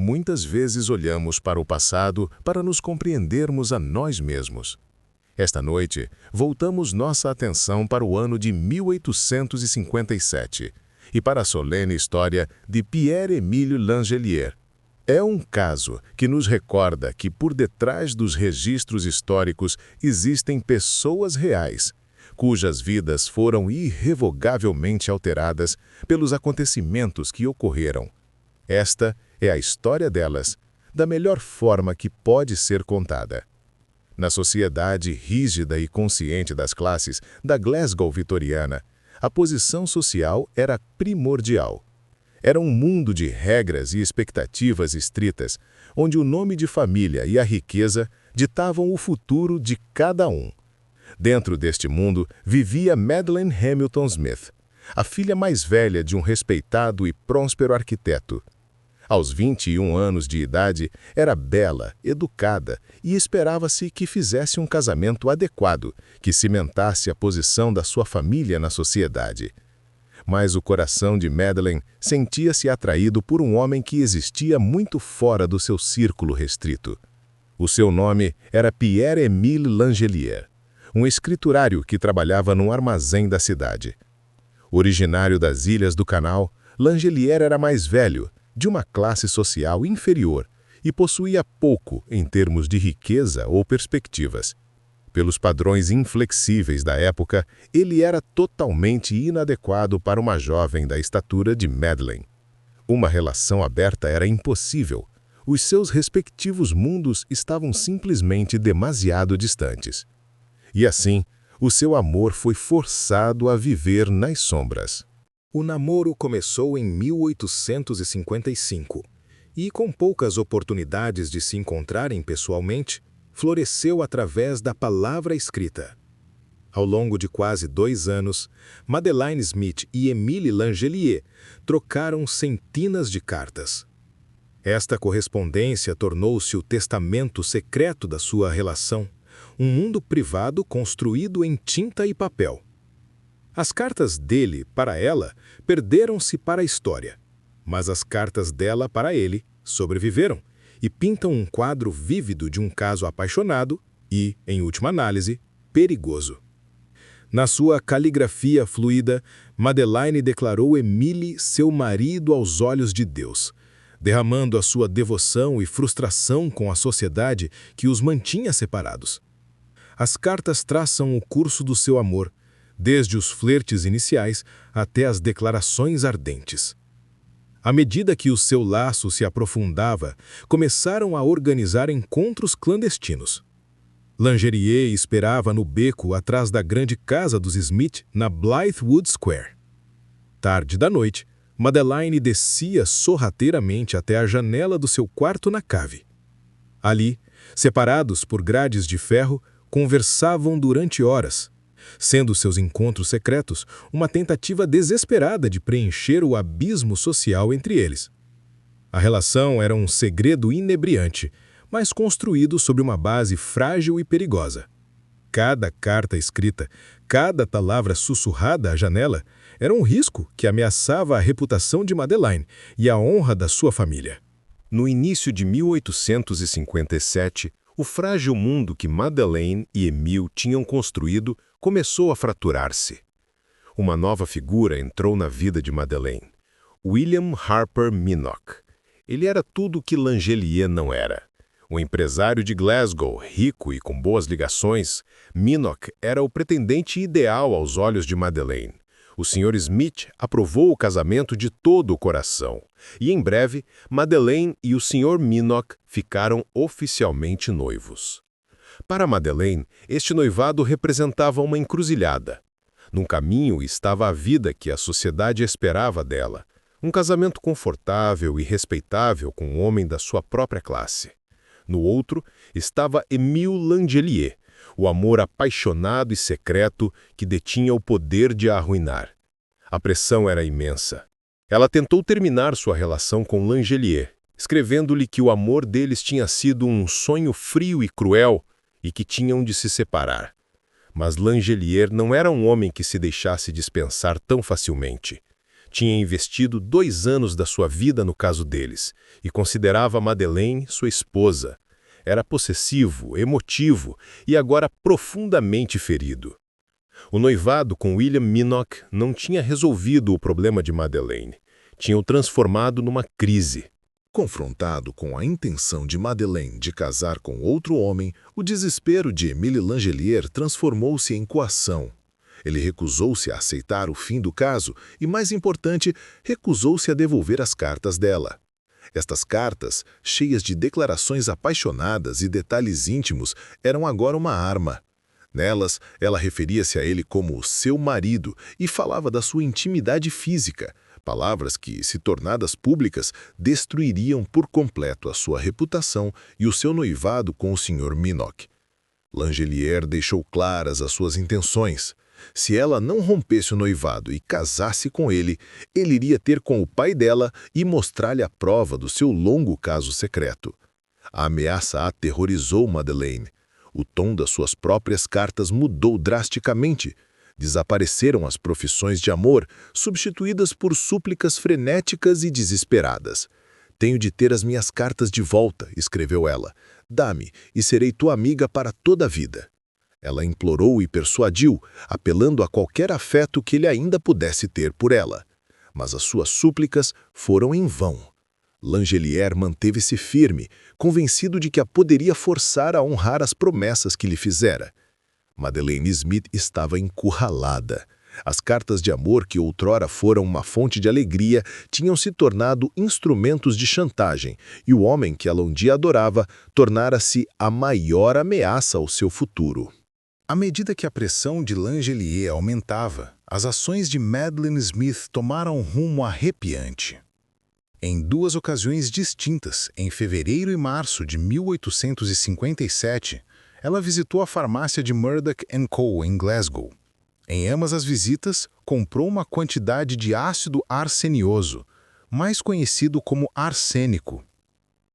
muitas vezes olhamos para o passado para nos compreendermos a nós mesmos. Esta noite, voltamos nossa atenção para o ano de 1857 e para a solene história de Pierre-Émile Langelier. É um caso que nos recorda que por detrás dos registros históricos existem pessoas reais, cujas vidas foram irrevogavelmente alteradas pelos acontecimentos que ocorreram. Esta é a história delas, da melhor forma que pode ser contada. Na sociedade rígida e consciente das classes da Glasgow vitoriana, a posição social era primordial. Era um mundo de regras e expectativas estritas, onde o nome de família e a riqueza ditavam o futuro de cada um. Dentro deste mundo vivia Madeleine Hamilton Smith, a filha mais velha de um respeitado e próspero arquiteto. Aos 21 anos de idade, era bela, educada e esperava-se que fizesse um casamento adequado, que cimentasse a posição da sua família na sociedade. Mas o coração de Madeleine sentia-se atraído por um homem que existia muito fora do seu círculo restrito. O seu nome era Pierre-Émile Langelier, um escriturário que trabalhava num armazém da cidade. Originário das Ilhas do Canal, Langelier era mais velho, de uma classe social inferior, e possuía pouco em termos de riqueza ou perspectivas. Pelos padrões inflexíveis da época, ele era totalmente inadequado para uma jovem da estatura de Madeleine. Uma relação aberta era impossível. Os seus respectivos mundos estavam simplesmente demasiado distantes. E assim, o seu amor foi forçado a viver nas sombras. O namoro começou em 1855 e, com poucas oportunidades de se encontrarem pessoalmente, floresceu através da palavra escrita. Ao longo de quase 2 anos, Madeleine Smith e Émile Langelier trocaram centenas de cartas. Esta correspondência tornou-se o testamento secreto da sua relação, um mundo privado construído em tinta e papel. As cartas dele para ela perderam-se para a história, mas as cartas dela para ele sobreviveram e pintam um quadro vívido de um caso apaixonado e, em última análise, perigoso. Na sua caligrafia fluida, Madeleine declarou Émile seu marido aos olhos de Deus, derramando a sua devoção e frustração com a sociedade que os mantinha separados. As cartas traçam o curso do seu amor, desde os flertes iniciais até as declarações ardentes. À medida que o seu laço se aprofundava, começaram a organizar encontros clandestinos. Langelier esperava no beco atrás da grande casa dos Smith, na Blythewood Square. Tarde da noite, Madeleine descia sorrateiramente até a janela do seu quarto na cave. Ali, separados por grades de ferro, conversavam durante horas, sendo seus encontros secretos uma tentativa desesperada de preencher o abismo social entre eles. A relação era um segredo inebriante, mas construído sobre uma base frágil e perigosa. Cada carta escrita, cada palavra sussurrada à janela, era um risco que ameaçava a reputação de Madeleine e a honra da sua família. No início de 1857, o frágil mundo que Madeleine e Émile tinham construído começou a fraturar-se. Uma nova figura entrou na vida de Madeleine: William Harper Minock. Ele era tudo o que Langelier não era. Um empresário de Glasgow, rico e com boas ligações, Minock era o pretendente ideal aos olhos de Madeleine. O Sr. Smith aprovou o casamento de todo o coração, e em breve, Madeleine e o Sr. Minock ficaram oficialmente noivos. Para Madeleine, este noivado representava uma encruzilhada. Num caminho estava a vida que a sociedade esperava dela, um casamento confortável e respeitável com um homem da sua própria classe. No outro estava Émile Langelier, o amor apaixonado e secreto que detinha o poder de a arruinar. A pressão era imensa. Ela tentou terminar sua relação com Langelier, escrevendo-lhe que o amor deles tinha sido um sonho frio e cruel e que tinham de se separar. Mas Langelier não era um homem que se deixasse dispensar tão facilmente. Tinha investido 2 anos da sua vida no caso deles e considerava Madeleine sua esposa. Era possessivo, emotivo e agora profundamente ferido. O noivado com William Minnock não tinha resolvido o problema de Madeleine. Tinha o transformado numa crise. Confrontado com a intenção de Madeleine de casar com outro homem, o desespero de Émile Langelier transformou-se em coação. Ele recusou-se a aceitar o fim do caso e, mais importante, recusou-se a devolver as cartas dela. Estas cartas, cheias de declarações apaixonadas e detalhes íntimos, eram agora uma arma. Nelas, ela referia-se a ele como seu marido e falava da sua intimidade física, palavras que, se tornadas públicas, destruiriam por completo a sua reputação e o seu noivado com o Sr. Minnock. Langelier deixou claras as suas intenções. Se ela não rompesse o noivado e casasse com ele, ele iria ter com o pai dela e mostrar-lhe a prova do seu longo caso secreto. A ameaça aterrorizou Madeleine. O tom das suas próprias cartas mudou drasticamente. Desapareceram as profissões de amor, substituídas por súplicas frenéticas e desesperadas. «Tenho de ter as minhas cartas de volta», escreveu ela. «Dá-me, e serei tua amiga para toda a vida». Ela implorou e persuadiu, apelando a qualquer afeto que ele ainda pudesse ter por ela. Mas as suas súplicas foram em vão. Langelier manteve-se firme, convencido de que a poderia forçar a honrar as promessas que lhe fizera. Madeleine Smith estava encurralada. As cartas de amor que outrora foram uma fonte de alegria tinham se tornado instrumentos de chantagem, e o homem que ela um dia adorava tornara-se a maior ameaça ao seu futuro. À medida que a pressão de Langelier aumentava, as ações de Madeleine Smith tomaram um rumo arrepiante. Em 2 ocasiões distintas, em fevereiro e março de 1857, ela visitou a farmácia de Murdoch & Co. em Glasgow. Em ambas as visitas, comprou uma quantidade de ácido arsenioso, mais conhecido como arsênico.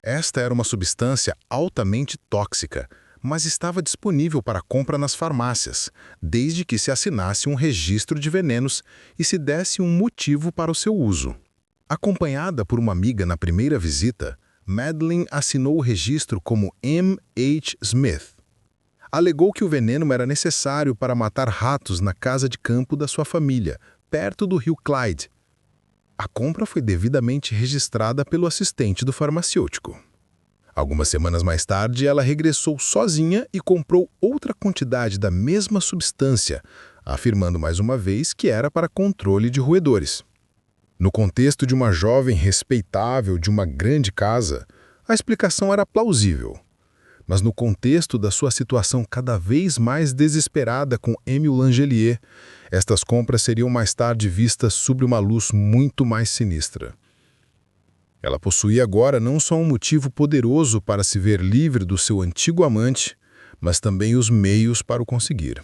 Esta era uma substância altamente tóxica, mas estava disponível para compra nas farmácias, desde que se assinasse um registro de venenos e se desse um motivo para o seu uso. Acompanhada por uma amiga na primeira visita, Madeleine assinou o registro como M. H. Smith. Alegou que o veneno era necessário para matar ratos na casa de campo da sua família, perto do rio Clyde. A compra foi devidamente registrada pelo assistente do farmacêutico. Algumas semanas mais tarde, ela regressou sozinha e comprou outra quantidade da mesma substância, afirmando mais uma vez que era para controle de roedores. No contexto de uma jovem respeitável de uma grande casa, a explicação era plausível. Mas no contexto da sua situação cada vez mais desesperada com Émile Langelier, estas compras seriam mais tarde vistas sob uma luz muito mais sinistra. Ela possuía agora não só um motivo poderoso para se ver livre do seu antigo amante, mas também os meios para o conseguir.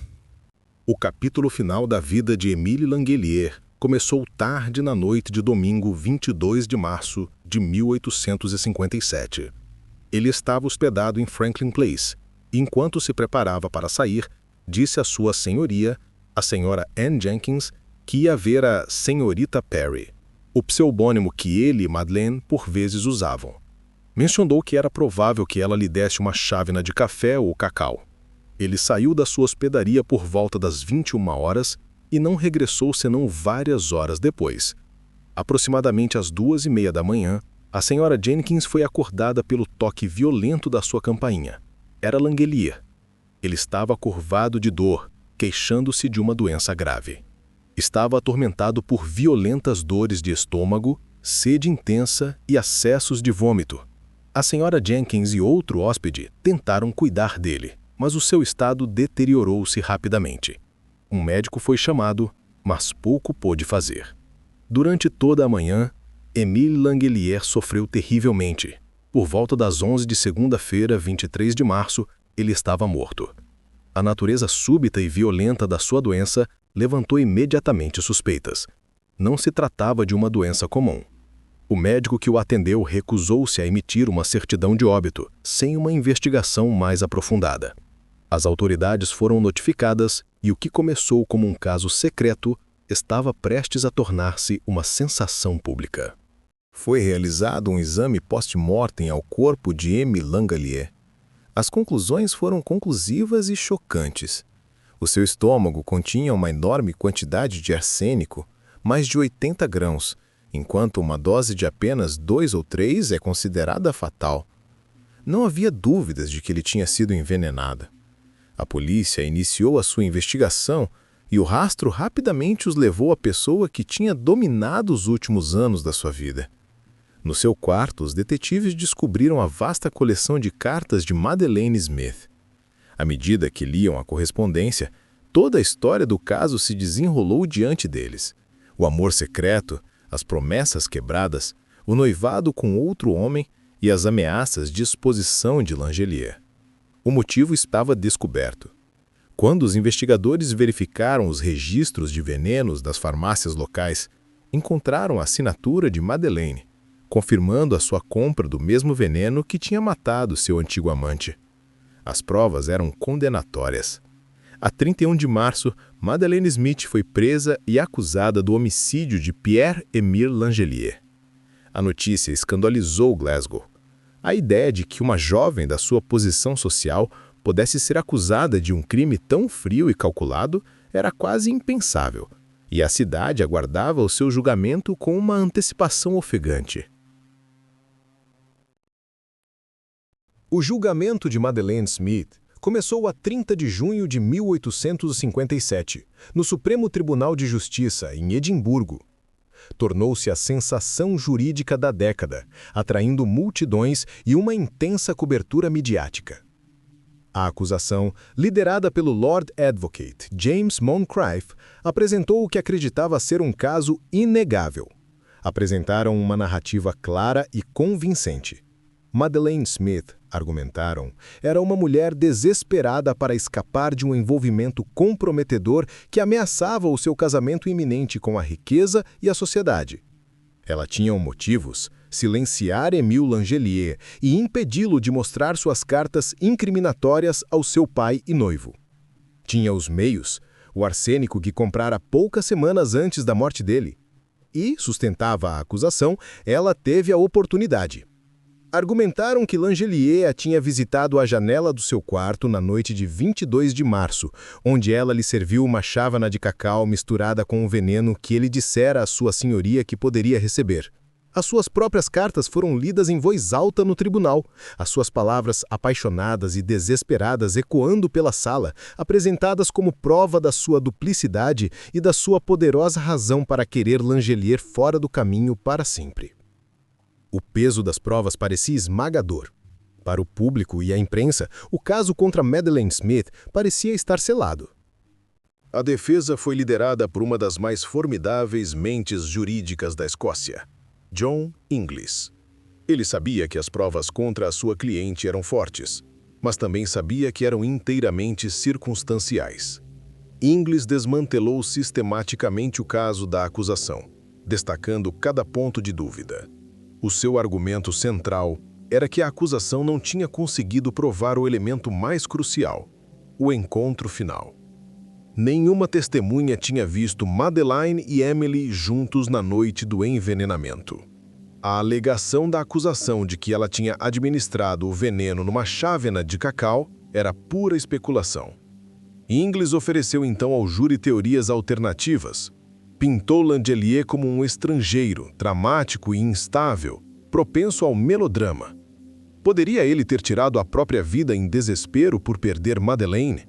O capítulo final da vida de Émile Langelier começou tarde na noite de domingo 22 de março de 1857. Ele estava hospedado em Franklin Place e, enquanto se preparava para sair, disse à sua senhoria, a senhora Anne Jenkins, que ia ver a senhorita Perry, o pseudônimo que ele e Madeleine por vezes usavam. Mencionou que era provável que ela lhe desse uma chávena de café ou cacau. Ele saiu da sua hospedaria por volta das 21 horas e não regressou senão várias horas depois. Aproximadamente às 2:30 da manhã, a senhora Jenkins foi acordada pelo toque violento da sua campainha. Era Langelier. Ele estava curvado de dor, queixando-se de uma doença grave. Estava atormentado por violentas dores de estômago, sede intensa e acessos de vômito. A senhora Jenkins e outro hóspede tentaram cuidar dele, mas o seu estado deteriorou-se rapidamente. Um médico foi chamado, mas pouco pôde fazer. Durante toda a manhã, Émile Langelier sofreu terrivelmente. Por volta das 11 de segunda-feira, 23 de março, ele estava morto. A natureza súbita e violenta da sua doença levantou imediatamente suspeitas. Não se tratava de uma doença comum. O médico que o atendeu recusou-se a emitir uma certidão de óbito, sem uma investigação mais aprofundada. As autoridades foram notificadas e o que começou como um caso secreto estava prestes a tornar-se uma sensação pública. Foi realizado um exame post-mortem ao corpo de Émile Langelier. As conclusões foram conclusivas e chocantes. O seu estômago continha uma enorme quantidade de arsênico, mais de 80 grãos, enquanto uma dose de apenas 2 ou 3 é considerada fatal. Não havia dúvidas de que ele tinha sido envenenado. A polícia iniciou a sua investigação e o rastro rapidamente os levou à pessoa que tinha dominado os últimos anos da sua vida. No seu quarto, os detetives descobriram a vasta coleção de cartas de Madeleine Smith. À medida que liam a correspondência, toda a história do caso se desenrolou diante deles. O amor secreto, as promessas quebradas, o noivado com outro homem e as ameaças de exposição de Langelier. O motivo estava descoberto. Quando os investigadores verificaram os registros de venenos das farmácias locais, encontraram a assinatura de Madeleine, confirmando a sua compra do mesmo veneno que tinha matado seu antigo amante. As provas eram condenatórias. A 31 de março, Madeleine Smith foi presa e acusada do homicídio de Pierre-Émile Langelier. A notícia escandalizou Glasgow. A ideia de que uma jovem da sua posição social pudesse ser acusada de um crime tão frio e calculado era quase impensável, e a cidade aguardava o seu julgamento com uma antecipação ofegante. O julgamento de Madeleine Smith começou a 30 de junho de 1857, no Supremo Tribunal de Justiça, em Edimburgo. Tornou-se a sensação jurídica da década, atraindo multidões e uma intensa cobertura midiática. A acusação, liderada pelo Lord Advocate James Moncrieff, apresentou o que acreditava ser um caso inegável. Apresentaram uma narrativa clara e convincente. Madeleine Smith, argumentaram, era uma mulher desesperada para escapar de um envolvimento comprometedor que ameaçava o seu casamento iminente com a riqueza e a sociedade. Ela tinha motivos: silenciar Émile Langelier e impedi-lo de mostrar suas cartas incriminatórias ao seu pai e noivo. Tinha os meios: o arsênico que comprara poucas semanas antes da morte dele. E, sustentava a acusação, ela teve a oportunidade. Argumentaram que Langelier a tinha visitado à janela do seu quarto na noite de 22 de março, onde ela lhe serviu uma chávena de cacau misturada com o veneno que ele dissera à sua senhoria que poderia receber. As suas próprias cartas foram lidas em voz alta no tribunal, as suas palavras apaixonadas e desesperadas ecoando pela sala, apresentadas como prova da sua duplicidade e da sua poderosa razão para querer Langelier fora do caminho para sempre. O peso das provas parecia esmagador. Para o público e a imprensa, o caso contra Madeleine Smith parecia estar selado. A defesa foi liderada por uma das mais formidáveis mentes jurídicas da Escócia, John Inglis. Ele sabia que as provas contra a sua cliente eram fortes, mas também sabia que eram inteiramente circunstanciais. Inglis desmantelou sistematicamente o caso da acusação, destacando cada ponto de dúvida. O seu argumento central era que a acusação não tinha conseguido provar o elemento mais crucial, o encontro final. Nenhuma testemunha tinha visto Madeleine e Emily juntos na noite do envenenamento. A alegação da acusação de que ela tinha administrado o veneno numa chávena de cacau era pura especulação. Inglis ofereceu então ao júri teorias alternativas. Pintou Langelier como um estrangeiro, dramático e instável, propenso ao melodrama. Poderia ele ter tirado a própria vida em desespero por perder Madeleine?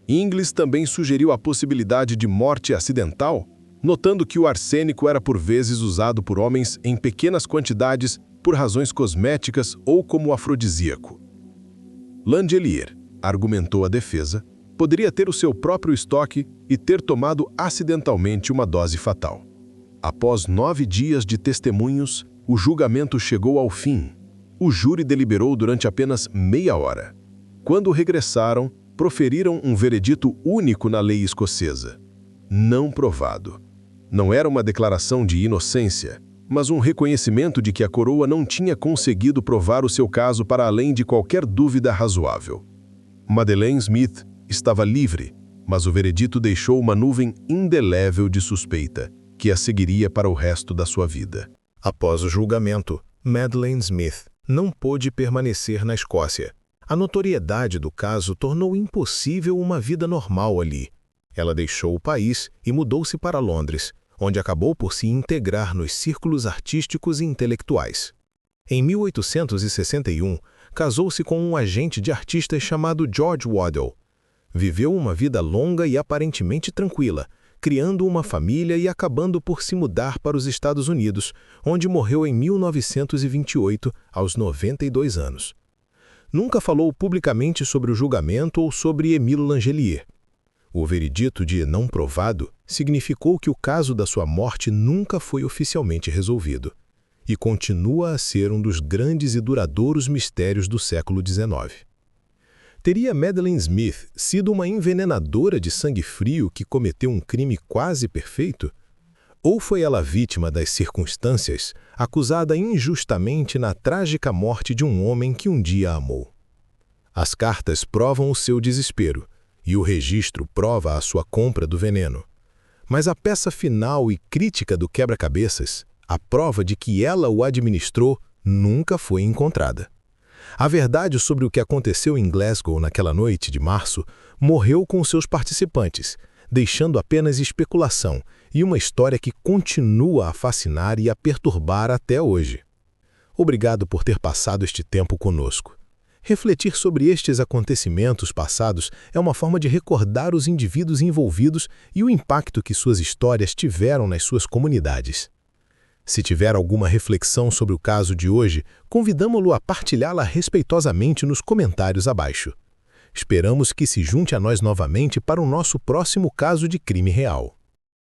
Inglis também sugeriu a possibilidade de morte acidental, notando que o arsênico era por vezes usado por homens em pequenas quantidades por razões cosméticas ou como afrodisíaco. Langelier, argumentou a defesa, poderia ter o seu próprio estoque e ter tomado acidentalmente uma dose fatal. Após 9 dias de testemunhos, o julgamento chegou ao fim. O júri deliberou durante apenas meia hora. Quando regressaram, proferiram um veredito único na lei escocesa: não provado. Não era uma declaração de inocência, mas um reconhecimento de que a coroa não tinha conseguido provar o seu caso para além de qualquer dúvida razoável. Madeleine Smith estava livre mas o veredito deixou uma nuvem indelével de suspeita, que a seguiria para o resto da sua vida. Após o julgamento, Madeleine Smith não pôde permanecer na Escócia. A notoriedade do caso tornou impossível uma vida normal ali. Ela deixou o país e mudou-se para Londres, onde acabou por se integrar nos círculos artísticos e intelectuais. Em 1861, casou-se com um agente de artistas chamado George Waddell. Viveu uma vida longa e aparentemente tranquila, criando uma família e acabando por se mudar para os Estados Unidos, onde morreu em 1928, aos 92 anos. Nunca falou publicamente sobre o julgamento ou sobre Émile Langelier. O veredito de não provado significou que o caso da sua morte nunca foi oficialmente resolvido, e continua a ser um dos grandes e duradouros mistérios do século XIX. Teria Madeleine Smith sido uma envenenadora de sangue frio que cometeu um crime quase perfeito? Ou foi ela vítima das circunstâncias, acusada injustamente na trágica morte de um homem que um dia a amou? As cartas provam o seu desespero, e o registro prova a sua compra do veneno. Mas a peça final e crítica do quebra-cabeças, a prova de que ela o administrou, nunca foi encontrada. A verdade sobre o que aconteceu em Glasgow naquela noite de março morreu com seus participantes, deixando apenas especulação e uma história que continua a fascinar e a perturbar até hoje. Obrigado por ter passado este tempo conosco. Refletir sobre estes acontecimentos passados é uma forma de recordar os indivíduos envolvidos e o impacto que suas histórias tiveram nas suas comunidades. Se tiver alguma reflexão sobre o caso de hoje, convidamo-lo a partilhá-la respeitosamente nos comentários abaixo. Esperamos que se junte a nós novamente para o nosso próximo caso de crime real.